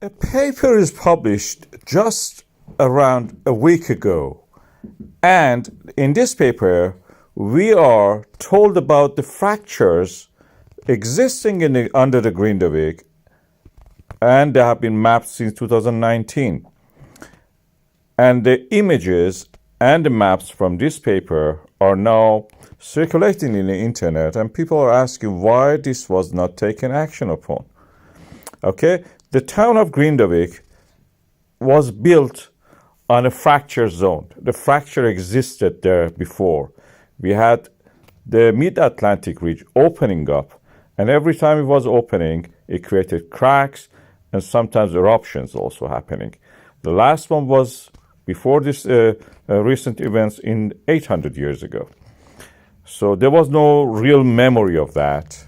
A paper is published just around a week ago, and in this paper we are told about the fractures existing under the Grindavík, and they have been mapped since 2019. And the images and the maps from this paper are now circulating in the internet, and people are asking why this was not taken action upon. Okay, the town of Grindavík was built on a fracture zone. The fracture existed there before. We had the mid-Atlantic ridge opening up, and every time it was opening, it created cracks and sometimes eruptions also happening. The last one was before this recent events in 800 years ago. So there was no real memory of that.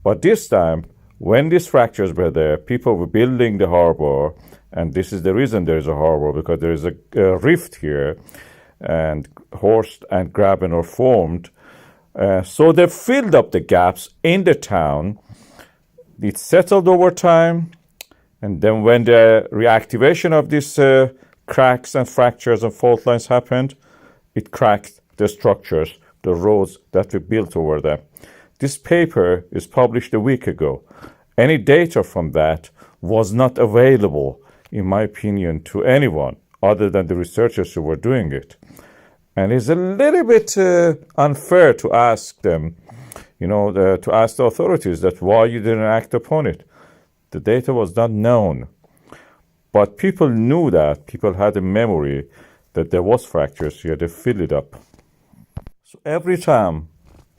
But this time, when these fractures were there, people were building the harbor, and this is the reason there is a harbor, because there is a rift here, and horst and graben are formed. So they filled up the gaps in the town. It settled over time, and then when the reactivation of these cracks and fractures and fault lines happened, it cracked the structures, the roads that we built over them. This paper is published a week ago. Any data from that was not available, in my opinion, to anyone other than the researchers who were doing it. And it's a little bit unfair to ask them, to ask the authorities that why you didn't act upon it. The data was not known. But people knew that. People had a memory that there was fractures here. They filled it up. So every time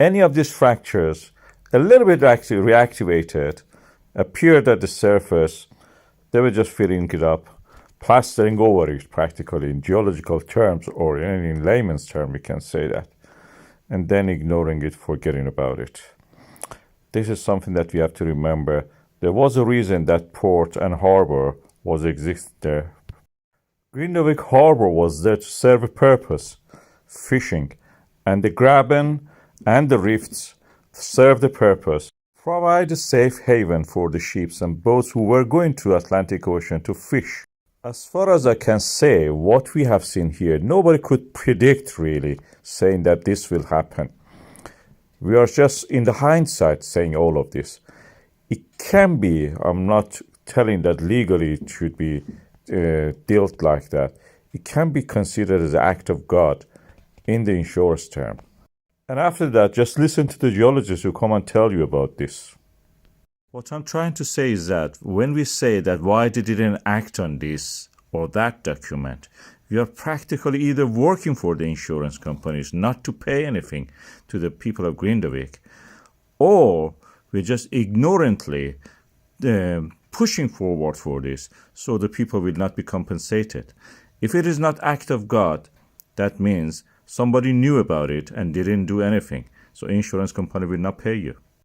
any of these fractures, a little bit actually reactivated, appeared at the surface, they were just filling it up, plastering over it practically in geological terms, or in layman's term, we can say that, and then ignoring it, forgetting about it. This is something that we have to remember. There was a reason that port and harbor was exist there. Grindavík harbor was there to serve a purpose, fishing, and the graben and the rifts served the purpose, provide a safe haven for the ships and boats who were going to Atlantic Ocean to fish. As far as I can say, what we have seen here, nobody could predict really, saying that this will happen. We are just in the hindsight saying all of this. It can be, I'm not telling that legally it should be dealt like that. It can be considered as an act of God in the insurance term. And after that, just listen to the geologists who come and tell you about this. What I'm trying to say is that when we say that why they didn't act on this or that document, we are practically either working for the insurance companies not to pay anything to the people of Grindavík, or we're just ignorantly pushing forward for this so the people will not be compensated. If it is not act of God, that means somebody knew about it and didn't do anything. So insurance company will not pay you.